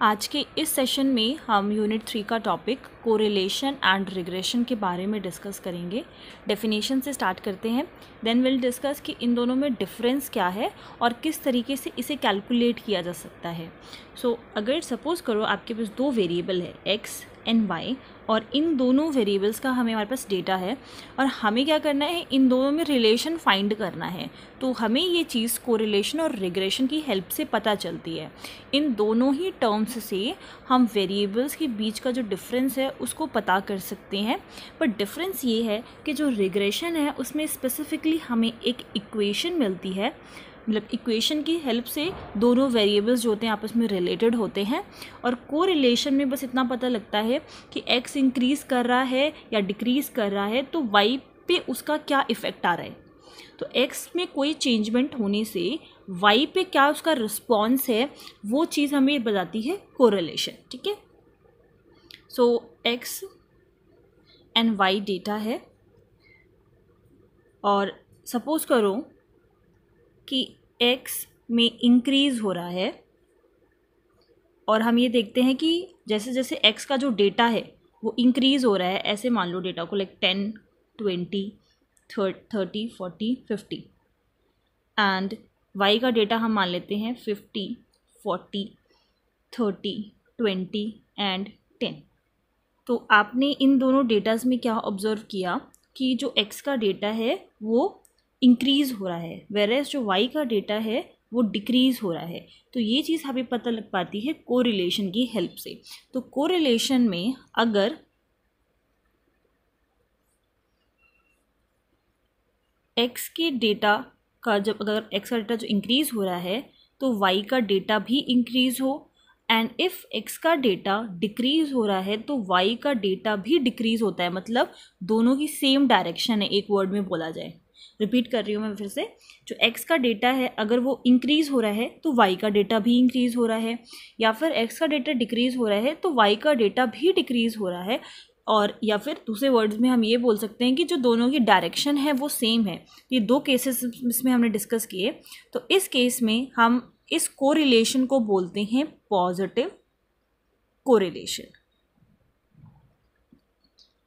आज के इस सेशन में हम यूनिट 3 का टॉपिक कोरिलेशन एंड रिग्रेशन के बारे में डिस्कस करेंगे। डेफिनेशन से स्टार्ट करते हैं, देन विल डिस्कस कि इन दोनों में डिफरेंस क्या है और किस तरीके से इसे कैलकुलेट किया जा सकता है। अगर सपोज़ करो आपके पास दो वेरिएबल है x एंड y और इन दोनों वेरिएबल्स का हमारे पास डेटा है और हमें क्या करना है, इन दोनों में रिलेशन फाइंड करना है। तो हमें ये चीज़ कोरिलेशन और रिग्रेशन की हेल्प से पता चलती है। इन दोनों ही टर्म्स से हम वेरिएबल्स के बीच का जो डिफरेंस है उसको पता कर सकते हैं। बट डिफरेंस ये है कि जो रिग्रेशन है उसमें स्पेसिफिकली हमें एक इक्वेशन मिलती है, मतलब इक्वेशन की हेल्प से दोनों वेरिएबल्स जो होते हैं आपस में रिलेटेड होते हैं। और कोरिलेशन में बस इतना पता लगता है कि x इंक्रीज़ कर रहा है या डिक्रीज़ कर रहा है तो y पे उसका क्या इफ़ेक्ट आ रहा है। तो x में कोई चेंजमेंट होने से y पे क्या उसका रिस्पॉन्स है वो चीज़ हमें बताती है कोरिलेशन। ठीक है, x एंड y डेटा है और सपोज़ करो कि x में इंक्रीज़ हो रहा है और हम ये देखते हैं कि जैसे जैसे x का जो डेटा है वो इंक्रीज़ हो रहा है, ऐसे मान लो डेटा को लाइक 10, 20, 30, 40, 50 एंड y का डेटा हम मान लेते हैं 50, 40, 30, 20 एंड 10। तो आपने इन दोनों डेटाज में क्या ऑब्ज़र्व किया कि जो x का डेटा है वो इंक्रीज़ हो रहा है, वेरेस जो y का डेटा है वो डिक्रीज़ हो रहा है। तो ये चीज़ हमें पता लग पाती है कोरिलेशन की हेल्प से। तो कोरिलेशन में अगर x के डेटा का अगर x का डेटा जो इंक्रीज़ हो रहा है तो y का डेटा भी इंक्रीज़ हो, एंड इफ़ x का डेटा डिक्रीज़ हो रहा है तो y का डेटा भी डिक्रीज़ होता है। मतलब दोनों की सेम डायरेक्शन है, एक वर्ड में बोला जाए। रिपीट कर रही हूँ मैं फिर से, जो x का डेटा है अगर वो इंक्रीज़ हो रहा है तो y का डेटा भी इंक्रीज़ हो रहा है, या फिर x का डेटा डिक्रीज़ हो रहा है तो y का डेटा भी डिक्रीज़ हो रहा है। और या फिर दूसरे वर्ड्स में हम ये बोल सकते हैं कि जो दोनों की डायरेक्शन है वो सेम है। ये दो केसेस इसमें हमने डिस्कस किए। तो इस केस में हम इस कोरिलेशन को बोलते हैं पॉजिटिव कोरिलेशन।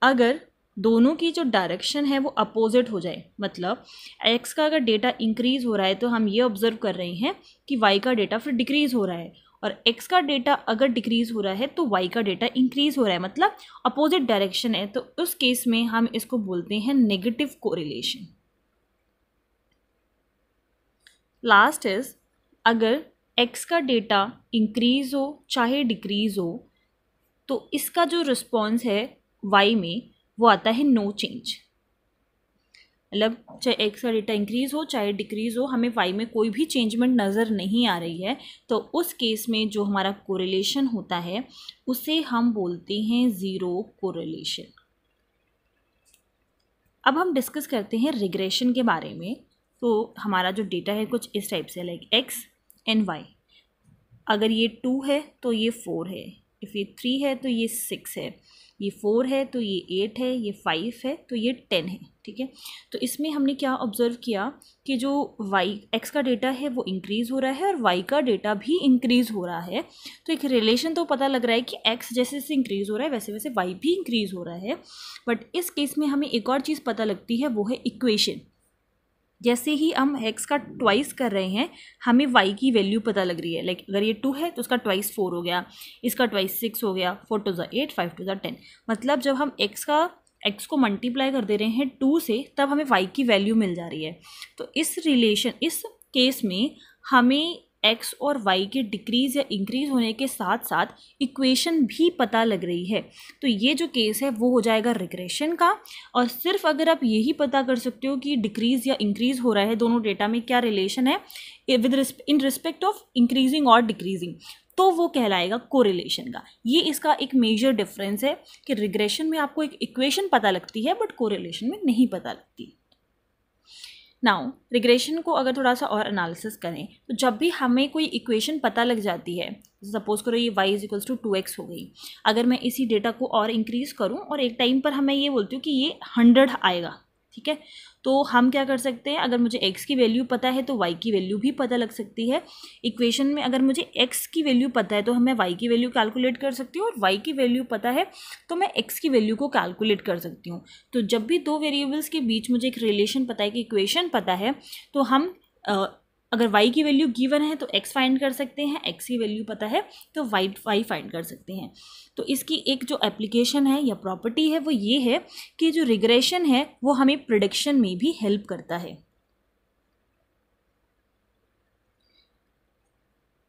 अगर दोनों की जो डायरेक्शन है वो अपोजिट हो जाए, मतलब x का अगर डेटा इंक्रीज़ हो रहा है तो हम ये ऑब्जर्व कर रहे हैं कि y का डेटा फिर डिक्रीज़ हो रहा है, और x का डेटा अगर डिक्रीज़ हो रहा है तो y का डेटा इंक्रीज़ हो रहा है, मतलब अपोजिट डायरेक्शन है। तो उस केस में हम इसको बोलते हैं नेगेटिव कोरिलेशन। लास्ट इज अगर x का डेटा इंक्रीज़ हो चाहे डिक्रीज़ हो तो इसका जो रिस्पॉन्स है y में वो आता है नो चेंज। मतलब चाहे x का डेटा इंक्रीज़ हो चाहे डिक्रीज़ हो, हमें y में कोई भी चेंजमेंट नज़र नहीं आ रही है। तो उस केस में जो हमारा कोरिलेशन होता है उसे हम बोलते हैं ज़ीरो कोरिलेशन। अब हम डिस्कस करते हैं रिग्रेशन के बारे में। तो हमारा जो डेटा है कुछ इस टाइप से, लाइक x एंड y। अगर ये 2 है तो ये 4 है, इफ़ ये 3 है तो ये 6 है, ये 4 है तो ये 8 है, ये 5 है तो ये 10 है। ठीक है, तो इसमें हमने क्या ऑब्ज़र्व किया कि जो x का डेटा है वो इंक्रीज़ हो रहा है और y का डेटा भी इंक्रीज़ हो रहा है। तो एक रिलेशन तो पता लग रहा है कि x जैसे जैसे इंक्रीज़ हो रहा है वैसे वैसे y भी इंक्रीज़ हो रहा है। बट इस केस में हमें एक और चीज़ पता लगती है, वो है इक्वेशन। जैसे ही हम x का ट्वाइस कर रहे हैं हमें y की वैल्यू पता लग रही है। लाइक अगर ये 2 है तो उसका ट्वाइस 4 हो गया, इसका ट्वाइस 6 हो गया, 4 2 8, 5 2 10। मतलब जब हम x को मल्टीप्लाई कर दे रहे हैं 2 से तब हमें y की वैल्यू मिल जा रही है। तो इस केस में हमें x और y के डिक्रीज़ या इंक्रीज़ होने के साथ साथ इक्वेशन भी पता लग रही है। तो ये जो केस है वो हो जाएगा रिग्रेशन का। और सिर्फ अगर आप यही पता कर सकते हो कि डिक्रीज़ या इंक्रीज़ हो रहा है, दोनों डेटा में क्या रिलेशन है इन रिस्पेक्ट ऑफ इंक्रीजिंग और डिक्रीजिंग, तो वो कहलाएगा कोरिलेशन का। ये इसका एक मेजर डिफरेंस है कि रिग्रेशन में आपको एक इक्वेशन पता लगती है बट कोरिलेशन में नहीं पता लगती। नाउ रिग्रेशन को अगर थोड़ा सा और एनालिसिस करें तो जब भी हमें कोई इक्वेशन पता लग जाती है, सपोज़ करो ये y = 2x हो गई, अगर मैं इसी डेटा को और इंक्रीज़ करूं और एक टाइम पर हमें ये बोलती हूँ कि ये 100 आएगा, ठीक है। तो हम क्या कर सकते हैं, अगर मुझे x की वैल्यू पता है तो y की वैल्यू भी पता लग सकती है। इक्वेशन में अगर मुझे x की वैल्यू पता है तो मैं y की वैल्यू कैलकुलेट कर सकती हूँ, और y की वैल्यू पता है तो मैं x की वैल्यू को कैलकुलेट कर सकती हूँ। तो जब भी दो वेरिएबल्स के बीच मुझे एक रिलेशन पता है, कि इक्वेशन पता है, तो हम अगर y की वैल्यू गिवन है तो x फाइंड कर सकते हैं, x की वैल्यू पता है तो y फाइंड कर सकते हैं। तो इसकी एक जो एप्लीकेशन है या प्रॉपर्टी है वो ये है कि जो रिग्रेशन है वो हमें प्रिडिक्शन में भी हेल्प करता है।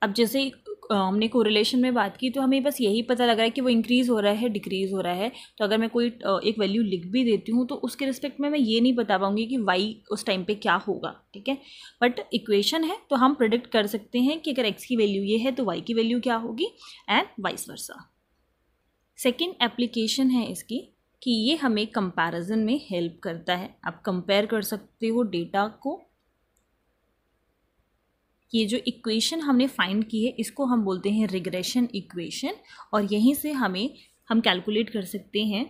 अब जैसे हमने कोरिलेशन में बात की तो हमें बस यही पता लग रहा है कि वो इंक्रीज़ हो रहा है, डिक्रीज़ हो रहा है। तो अगर मैं कोई एक वैल्यू लिख भी देती हूँ तो उसके रिस्पेक्ट में मैं ये नहीं बता पाऊंगी कि y उस टाइम पे क्या होगा, ठीक है। बट इक्वेशन है तो हम प्रेडिक्ट कर सकते हैं कि अगर x की वैल्यू ये है तो y की वैल्यू क्या होगी, and vice versa. Second application है इसकी कि ये हमें कंपैरिजन में हेल्प करता है। आप कंपेयर कर सकते हो डेटा को। ये जो इक्वेशन हमने फाइंड की है इसको हम बोलते हैं रिग्रेशन इक्वेशन, और यहीं से हम कैलकुलेट कर सकते हैं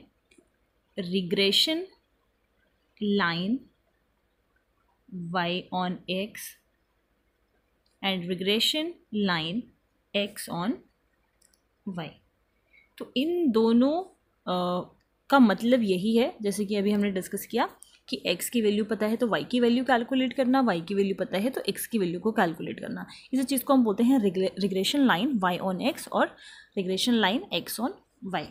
regression line y on x and regression line x on y। तो इन दोनों का मतलब यही है, जैसे कि अभी हमने डिस्कस किया कि x की वैल्यू पता है तो y की वैल्यू कैलकुलेट करना, y की वैल्यू पता है तो x की वैल्यू को कैलकुलेट करना। इस चीज़ को हम बोलते हैं regression line y on x और regression line x on y।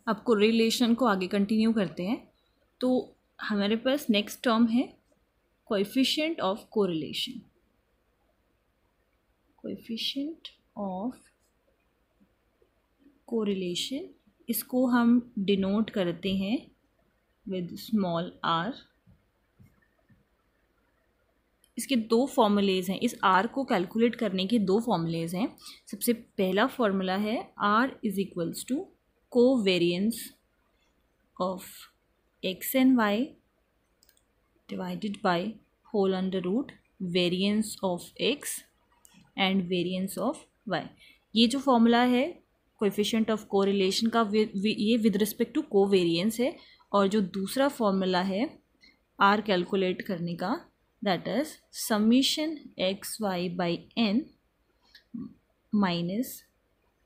अब कोरिलेशन को आगे कंटिन्यू करते हैं। तो हमारे पास नेक्स्ट टर्म है coefficient of correlation. Coefficient of correlation, इसको हम डिनोट करते हैं विद स्मॉल r। इसके दो फॉर्मूलेज हैं, इस r को कैलकुलेट करने के दो फॉर्मूलेज हैं। सबसे पहला फॉर्मूला है r is equals to covariance of x and y divided by whole under root variance of x and variance of y। ये जो फॉर्मूला है कोएफिशिएंट ऑफ कोरिलेशन का ये विद रिस्पेक्ट टू कोवेरियंस है, और जो दूसरा फॉर्मूला है r कैलकुलेट करने का, that is summation x y by n minus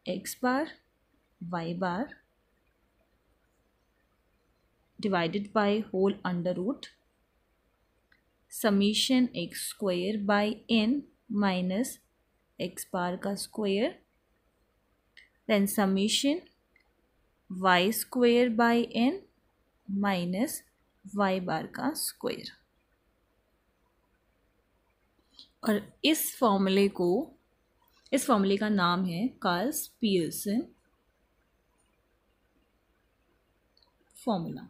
x bar y bar divided by whole under root summation x square by n minus x bar का square, then summation y square by n minus y bar का square. और इस फॉर्मूले का नाम है Carl's-Pearson formula.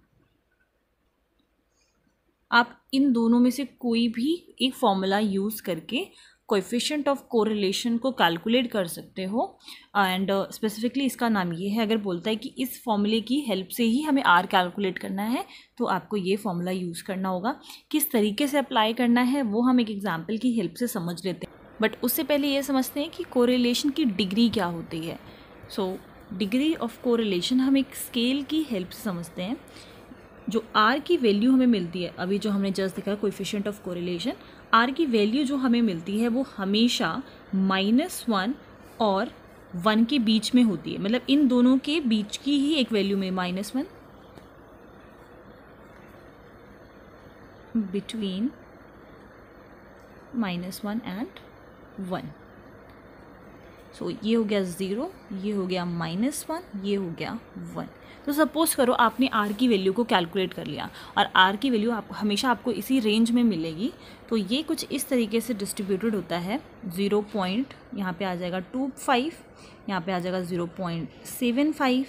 आप इन दोनों में से कोई भी एक फॉर्मूला यूज़ करके कोएफिशिएंट ऑफ कोरिलेशन को कैलकुलेट कर सकते हो, एंड स्पेसिफिकली इसका नाम ये है, अगर बोलता है कि इस फॉर्मूले की हेल्प से ही हमें r कैलकुलेट करना है तो आपको ये फॉर्मूला यूज़ करना होगा। किस तरीके से अप्लाई करना है वो हम एक एग्जांपल की हेल्प से समझ लेते हैं, बट उससे पहले ये समझते हैं कि कोरिलेशन की डिग्री क्या होती है। सो डिग्री ऑफ कोरिलेशन हम एक स्केल की हेल्प से समझते हैं। जो r की वैल्यू हमें मिलती है, अभी जो हमने जस्ट देखा कोएफिशिएंट ऑफ कोरिलेशन, r की वैल्यू जो हमें मिलती है वो हमेशा -1 और 1 के बीच में होती है। मतलब इन दोनों के बीच की ही एक वैल्यू में -1 बिटवीन -1 एंड 1। सो ये हो गया 0, ये हो गया -1, ये हो गया 1। तो सपोज करो आपने r की वैल्यू को कैलकुलेट कर लिया, और r की वैल्यू हमेशा आपको इसी रेंज में मिलेगी। तो ये कुछ इस तरीके से डिस्ट्रीब्यूटेड होता है। 0 पॉइंट यहाँ पे आ जाएगा 25, यहाँ पे आ जाएगा 0.75,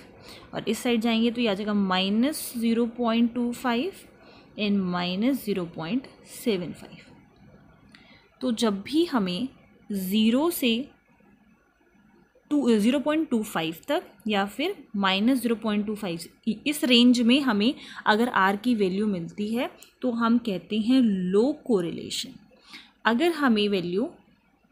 और इस साइड जाएंगे तो ये आ जाएगा -0.25 एंड -0.75। तो जब भी हमें 0 से 0.25 तक या फिर -0.25 इस रेंज में हमें अगर r की वैल्यू मिलती है तो हम कहते हैं लो कोरिलेशन। अगर हमें वैल्यू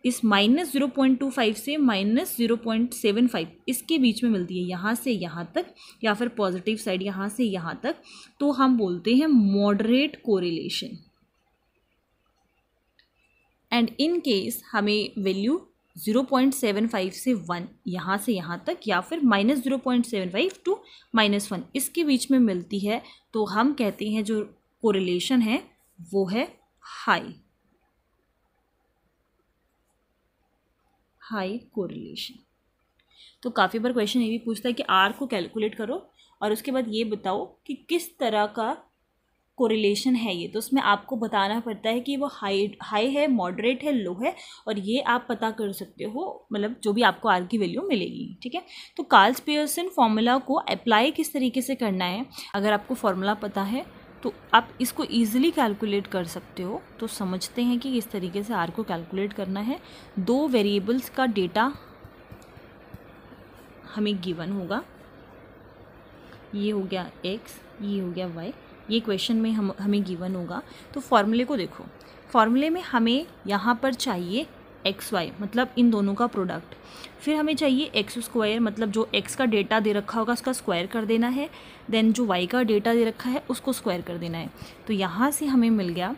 इस -0.25 से -0.75 इसके बीच में मिलती है, यहाँ से यहाँ तक या फिर पॉजिटिव साइड यहाँ से यहाँ तक, तो हम बोलते हैं moderate correlation. And in case हमें वैल्यू 0.75 से 1 यहाँ से यहाँ तक या फिर -0.75 टू -1 इसके बीच में मिलती है, तो हम कहते हैं जो कोरिलेशन है वो है हाई कोरिलेशन। तो काफ़ी बार क्वेश्चन ये भी पूछता है कि आर को कैलकुलेट करो और उसके बाद ये बताओ कि किस तरह का कोरिलेशन है ये, तो उसमें आपको बताना पड़ता है कि वो हाई है, मॉडरेट है, लो है, और ये आप पता कर सकते हो, मतलब जो भी आपको आर की वैल्यू मिलेगी। ठीक है, तो कार्ल्स पियर्सन फॉर्मूला को अप्लाई किस तरीके से करना है, अगर आपको फॉर्मूला पता है तो आप इसको ईजिली कैलकुलेट कर सकते हो। तो समझते हैं कि किस तरीके से आर को कैलकुलेट करना है। दो वेरिएबल्स का डेटा हमें गिवन होगा, ये हो गया x, ये हो गया y, ये क्वेश्चन में हमें गिवन होगा। तो फॉर्मूले को देखो, फॉर्मूले में हमें यहाँ पर चाहिए एक्स वाई, मतलब इन दोनों का प्रोडक्ट, फिर हमें चाहिए एक्स स्क्वायर, मतलब जो एक्स का डेटा दे रखा होगा उसका स्क्वायर कर देना है, देन जो वाई का डेटा दे रखा है उसको स्क्वायर कर देना है। तो यहाँ से हमें मिल गया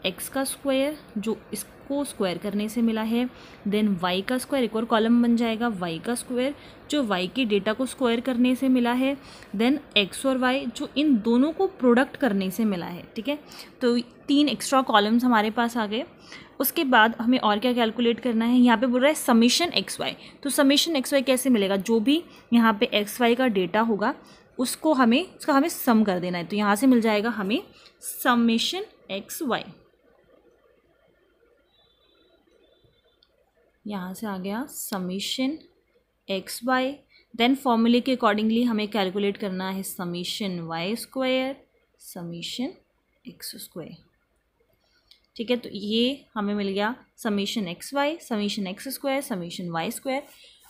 एक्स का स्क्वायर जो इसको स्क्वायर करने से मिला है, देन वाई का स्क्वायर, एक और कॉलम बन जाएगा वाई का स्क्वायर जो वाई के डेटा को स्क्वायर करने से मिला है, देन एक्स और वाई जो इन दोनों को प्रोडक्ट करने से मिला है। ठीक है, तो 3 एक्स्ट्रा कॉलम्स हमारे पास आ गए। उसके बाद हमें और क्या कैलकुलेट करना है, यहाँ पे बोल रहा है समीशन एक्स वाई। तो समीशन एक्स वाई कैसे मिलेगा, जो भी यहाँ पे एक्स वाई का डेटा होगा उसका हमें सम कर देना है। तो यहाँ से मिल जाएगा हमें समीशन एक्स वाई, यहाँ से आ गया समीशन एक्स वाई। देन फॉर्मूले के अकॉर्डिंगली हमें कैलकुलेट करना है summation y square, summation x square. ठीक है, तो ये हमें मिल गया summation x y, summation x square, summation y square.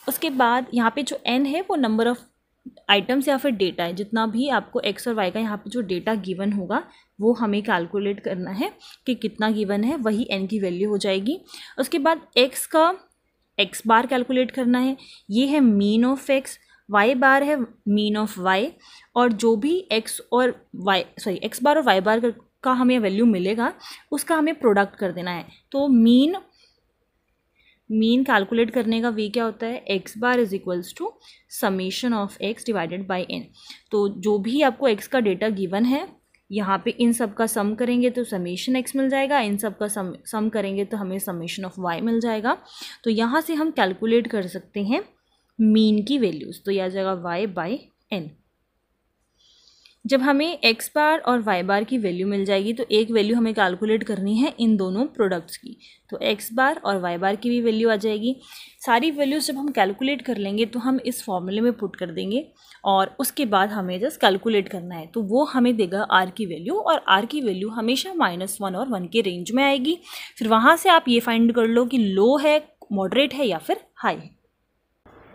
उसके बाद यहाँ पे जो n है वो नंबर ऑफ आइटम्स या फिर डेटा है, जितना भी आपको एक्स और वाई का यहाँ पे जो डेटा गिवन होगा वो हमें कैलकुलेट करना है कि कितना गिवन है, वही n की वैल्यू हो जाएगी। उसके बाद x का x बार कैलकुलेट करना है, ये है मीन ऑफ x, y बार है मीन ऑफ y, और जो भी x बार और y बार का हमें वैल्यू मिलेगा उसका हमें प्रोडक्ट कर देना है। तो मीन कैलकुलेट करने का वे क्या होता है, x bar is equals to summation of x divided by n. तो जो भी आपको एक्स का डेटा गिवन है यहाँ पे इन सब का सम करेंगे तो समीशन एक्स मिल जाएगा, इन सब का सम करेंगे तो हमें समीशन ऑफ वाई मिल जाएगा। तो यहाँ से हम कैलकुलेट कर सकते हैं मीन की वैल्यूज़, तो यह आ जाएगा वाई बाय एन। जब हमें एक्स बार और वाई बार की वैल्यू मिल जाएगी तो एक वैल्यू हमें कैलकुलेट करनी है इन दोनों प्रोडक्ट्स की, तो एक्स बार और वाई बार की भी वैल्यू आ जाएगी। सारी वैल्यूज जब हम कैलकुलेट कर लेंगे तो हम इस फॉर्मूले में पुट कर देंगे और उसके बाद हमें जस्ट कैलकुलेट करना है, तो वो हमें देगा आर की वैल्यू, और आर की वैल्यू हमेशा -1 और 1 के रेंज में आएगी। फिर वहाँ से आप ये फाइंड कर लो कि लो है, मॉडरेट है या फिर हाई है।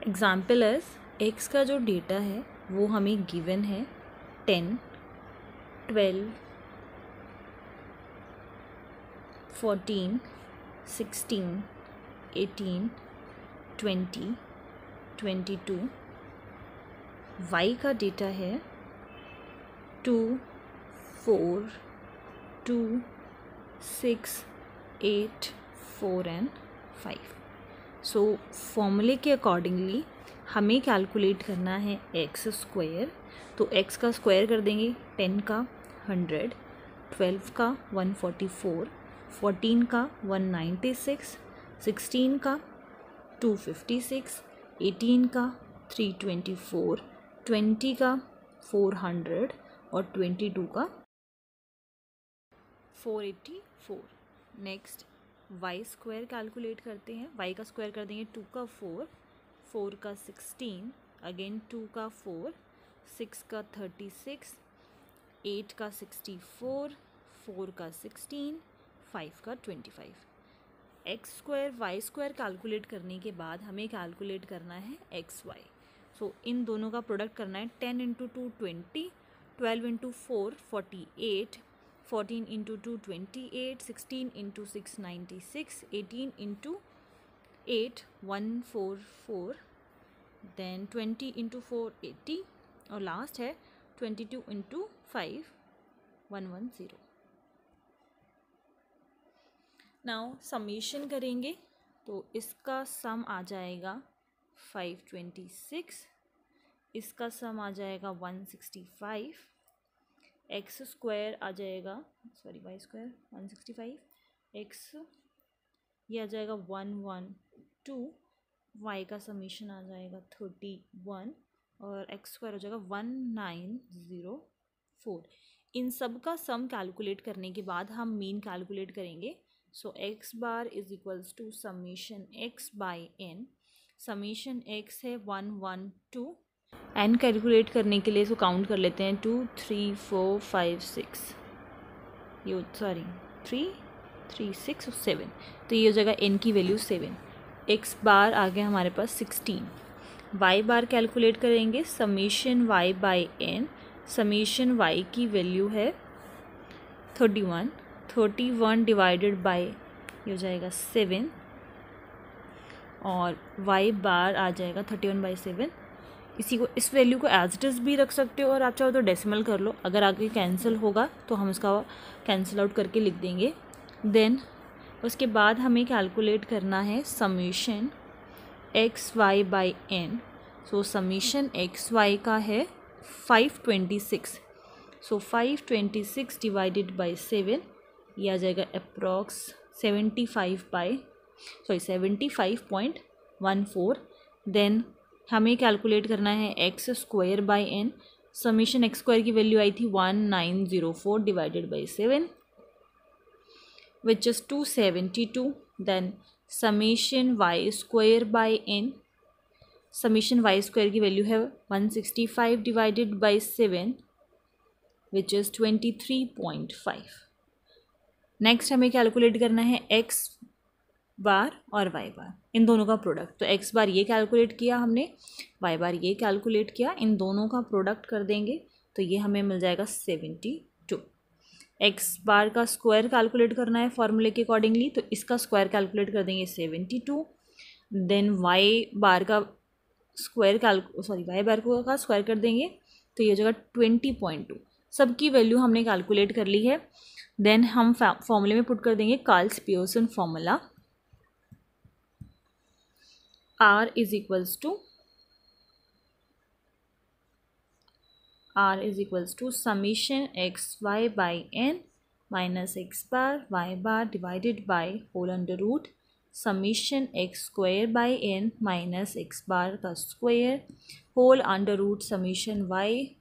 एग्जाम्पल एज एक्स का जो डेटा है वो हमें गिवन है 10, 12, 14, 16, 18, 20, 22। वाई का डेटा है 2, 4, 2, 6, 8, 4 एंड 5। सो फॉर्मूले के अकॉर्डिंगली हमें कैलकुलेट करना है एक्स स्क्वायर, तो x का स्क्वायर कर देंगे, 10 का 100, 12 का 144, 14 का 196, 16 का 256, 18 का 324, 20 का 400 और 22 का 484। नेक्स्ट y स्क्वायर कैलकुलेट करते हैं, y का स्क्वायर कर देंगे, 2 का 4, 4 का 16, अगेन 2 का 4, 6 का 36, 8 का 64, 4 का 16, 5 का 25। X square y square calculate करने के बाद हमें कैलकुलेट करना है एक्स वाई। सो इन दोनों का प्रोडक्ट करना है, 10 into 2 20, 12 into 4 48, 14 into 2 28, 16 into 6 96, 18 into 8144, then 20 into 4 80 और लास्ट है 22 इंटू 5 110। नाउ समीशन करेंगे तो इसका सम आ जाएगा 526, इसका सम आ जाएगा 165, एक्स स्क्वायर आ जाएगा वाई स्क्वायर 165, एक्स ये आ जाएगा 112, वाई का समीशन आ जाएगा 31 और एक्स स्क्वायर हो जाएगा 1904। इन सब का सम कैलकुलेट करने के बाद हम मीन कैलकुलेट करेंगे। So x bar is equals to summation x by n, summation x है 112, एन कैलकुलेट करने के लिए इसको काउंट कर लेते हैं 2 3 4 5 6, ये 3 3 6 और 7, तो ये हो जाएगा एन की वैल्यू 7। एक्स बार आ गया हमारे पास 16, वाई बार कैलकुलेट करेंगे summation y by n, summation y की वैल्यू है 31 डिवाइडेड बाय ये हो जाएगा 7 और वाई बार आ जाएगा 31/7। इसी को इस वैल्यू को एज इट इज़ भी रख सकते हो और आप चाहो तो डेसिमल कर लो, अगर आगे कैंसिल होगा तो हम इसका कैंसिल आउट करके लिख देंगे। देन उसके बाद हमें कैलकुलेट करना है summation x y by n. So summation x y का है 526, सो 526 डिवाइडेड बाई 7 ये आ जाएगा अप्रॉक्स 75.14। देन हमें कैलकुलेट करना है x square by n, summation x square की वैल्यू आई थी 1904 divided by 7 which is 272। Then summation y square by n, summation y square की वैल्यू है 165 divided by 7 which is 23.5। Next हमें कैलकुलेट करना है एक्स बार और वाई बार, इन दोनों का प्रोडक्ट। तो एक्स बार ये कैलकुलेट किया हमने, वाई बार ये कैलकुलेट किया, इन दोनों का प्रोडक्ट कर देंगे तो ये हमें मिल जाएगा 72। एक्स बार का स्क्वायर कैलकुलेट करना है फॉर्मूले के अकॉर्डिंगली, तो इसका स्क्वायर कैलकुलेट कर देंगे 72। देन वाई बार का स्क्वायर वाई बार का स्क्वायर कर देंगे तो ये हो जाएगा 20.2। सबकी वैल्यू हमने कैलकुलेट कर ली है। देन हम फॉर्मूले में पुट कर देंगे Karl's Pearson formula, R is equals to summation x y by n minus x bar y bar divided by whole under root summation x square by n minus x bar का square whole under root summation y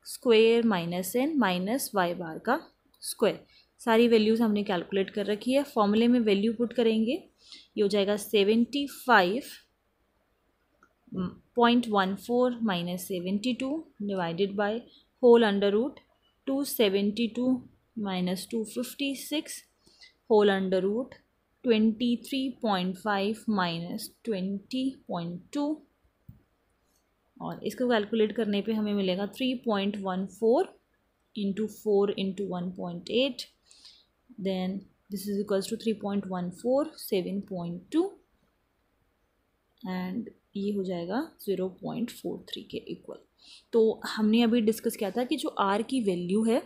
square minus n minus y bar का square. सारी values हमने calculate कर रखी है। फॉर्मूले में value put करेंगे, ये हो जाएगा 75.14 minus 72 divided by whole under root 272 minus 256 whole under root 23.5 minus 20.2 और इसको कैलकुलेट करने पे हमें मिलेगा 3.14 into 4 into 1.8, then this is equals to 3.14 7.2 and ये हो जाएगा 0.43 के इक्वल। तो हमने अभी डिस्कस किया था कि जो आर की वैल्यू है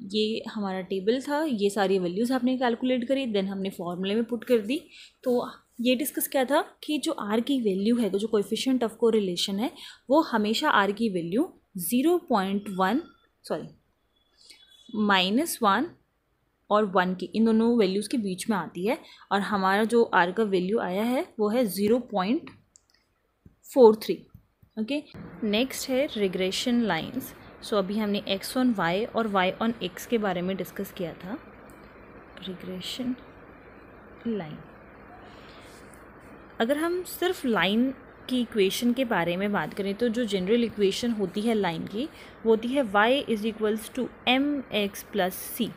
ये हमारा टेबल था, ये सारी वैल्यूज़ आपने कैलकुलेट करी, देन हमने फॉर्मूले में पुट कर दी। तो ये डिस्कस किया था कि जो आर की वैल्यू है, तो जो कोएफिशिएंट ऑफ कोरिलेशन है वो हमेशा आर की वैल्यू -1 और 1 की इन दोनों वैल्यूज़ के बीच में आती है और हमारा जो आर का वैल्यू आया है वो है 0.43। ओके, नेक्स्ट है रिग्रेशन लाइंस। सो अभी हमने x ऑन y और y ऑन x के बारे में डिस्कस किया था। रिग्रेशन लाइन, अगर हम सिर्फ लाइन की इक्वेशन के बारे में बात करें तो जो जनरल इक्वेशन होती है लाइन की वो होती है y is equals to m x plus c,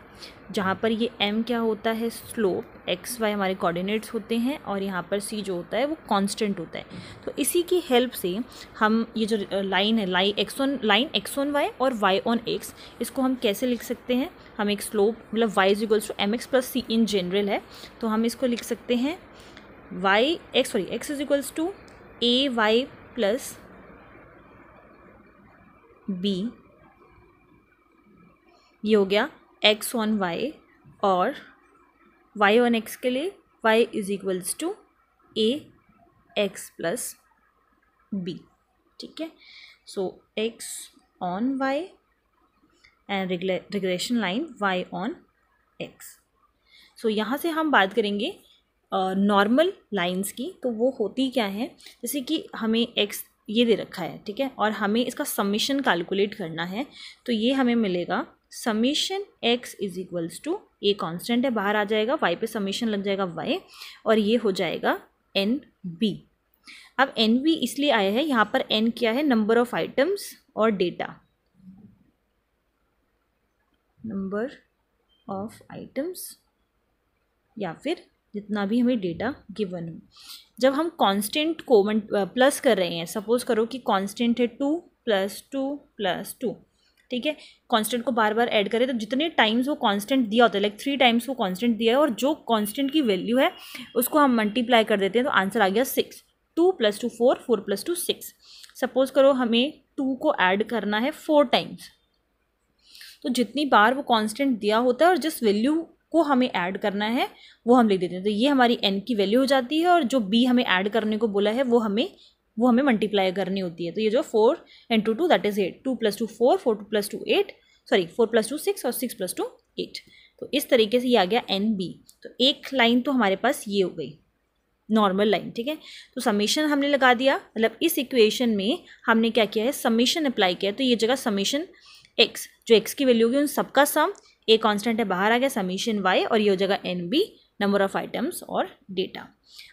जहाँ पर ये m क्या होता है, स्लोप, x y हमारे कोऑर्डिनेट्स होते हैं और यहाँ पर c जो होता है वो कांस्टेंट होता है। तो इसी की हेल्प से हम ये जो लाइन है लाइन x ऑन y और y ऑन x, इसको हम कैसे लिख सकते हैं, हम एक स्लोप मतलब y is equals to m x plus c in general है, तो हम इसको लिख सकते हैं x is equals to a y plus b, ये हो गया x ऑन y, और y ऑन x के लिए y is equals to a x plus b. ठीक है, so x on y and regression line y on x। So यहाँ से हम बात करेंगे नॉर्मल लाइंस की, तो वो होती क्या है, जैसे कि हमें x ये दे रखा है, ठीक है, और हमें इसका समीशन कैलकुलेट करना है, तो ये हमें मिलेगा summation x is equals to, a constant है बाहर आ जाएगा, y पे समीशन लग जाएगा y, और ये हो जाएगा NB। अब NB इसलिए आया है, यहाँ पर n क्या है, नंबर ऑफ आइटम्स और डेटा, नंबर ऑफ आइटम्स या फिर जितना भी हमें डेटा गिवन हो। जब हम कांस्टेंट को प्लस कर रहे हैं, सपोज करो कि कांस्टेंट है 2 + 2 + 2, ठीक है, कांस्टेंट को बार बार ऐड करें तो जितने टाइम्स वो कांस्टेंट दिया होता है, लाइक 3 टाइम्स वो कांस्टेंट दिया है और जो कांस्टेंट की वैल्यू है उसको हम मल्टीप्लाई कर देते हैं, तो आंसर आ गया 6। 2 + 2 4, 4 + 2 6। सपोज करो हमें 2 को ऐड करना है 4 टाइम्स, तो जितनी बार वो कांस्टेंट दिया होता है और जिस वैल्यू को हमें ऐड करना है वो हम लिख देते हैं, तो ये हमारी n की वैल्यू हो जाती है, और जो b हमें ऐड करने को बोला है वो हमें मल्टीप्लाई करनी होती है। तो ये जो 4 × 2 दैट इज 8, 2 + 2 4, 4 + 2 8, सॉरी 4 + 2 6 और 6 + 2 8। तो इस तरीके से ये आ गया NB। तो एक लाइन तो हमारे पास ये हो गई नॉर्मल लाइन, ठीक है। तो समीशन हमने लगा दिया, मतलब इस इक्वेशन में हमने क्या किया है, समीशन अप्लाई किया है, तो ये जगह समीशन x, जो x की वैल्यू होगी उन सबका सम, ए कांस्टेंट है बाहर आ गया, समीशन y, और ये हो जाएगा NB, नंबर ऑफ आइटम्स और डेटा।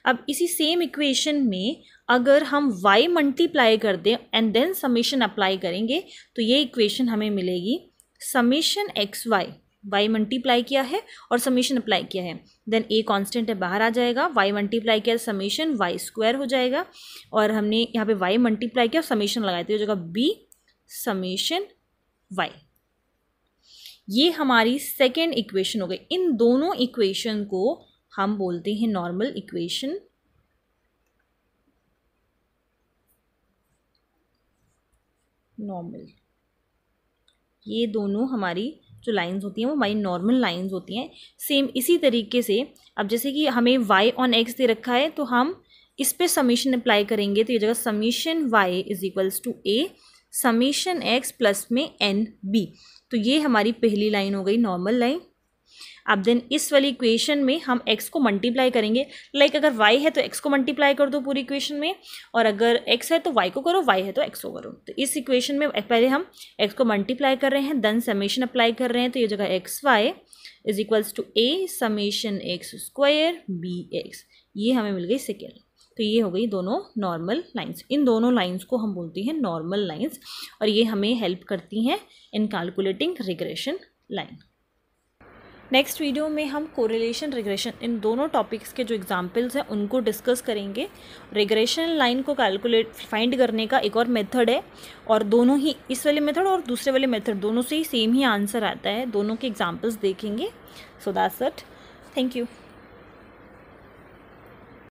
अब इसी सेम इक्वेशन में अगर हम y मल्टीप्लाई कर दें एंड देन समीशन अप्लाई करेंगे, तो ये इक्वेशन हमें मिलेगी समीशन y मल्टीप्लाई किया है और समीशन अप्लाई किया है, देन ए कांस्टेंट है बाहर आ जाएगा, y मल्टीप्लाई किया समीशन y² हो जाएगा, और हमने यहाँ पे y मल्टीप्लाई किया समीशन लगाए, तो ये जगह b समीशन y। ये हमारी सेकेंड इक्वेशन हो गई। इन दोनों इक्वेशन को हम बोलते हैं नॉर्मल इक्वेशन, नॉर्मल। ये दोनों हमारी जो लाइंस होती हैं वो हमारी नॉर्मल लाइंस होती हैं। सेम इसी तरीके से अब जैसे कि हमें y ऑन x दे रखा है, तो हम इस पे समीशन अप्लाई करेंगे, तो ये जगह summation y is equals to a summation x plus में NB। तो ये हमारी पहली लाइन हो गई नॉर्मल लाइन। अब देन इस वाली इक्वेशन में हम x को मल्टीप्लाई करेंगे, लाइक अगर y है तो x को मल्टीप्लाई कर दो पूरी इक्वेशन में, और अगर x है तो y को करो, y है तो x को करो। तो इस इक्वेशन में पहले हम x को मल्टीप्लाई कर रहे हैं, देन समेशन अप्लाई कर रहे हैं, तो ये जगह xy is equals to a summation x² bx, ये हमें मिल गई सेकेंड। तो ये हो गई दोनों नॉर्मल लाइंस। इन दोनों लाइंस को हम बोलते हैं नॉर्मल लाइंस, और ये हमें हेल्प करती हैं इन calculating regression line. Next video में हम कोरिलेशन रिग्रेशन इन दोनों टॉपिक्स के जो एग्जांपल्स हैं उनको डिस्कस करेंगे। रिग्रेशन लाइन को फाइंड करने का एक और मेथड है, और दोनों ही इस वाले मेथड और दूसरे वाले मेथड दोनों से ही सेम ही आंसर आता है, दोनों के एग्जांपल्स देखेंगे। So that's it, thank you.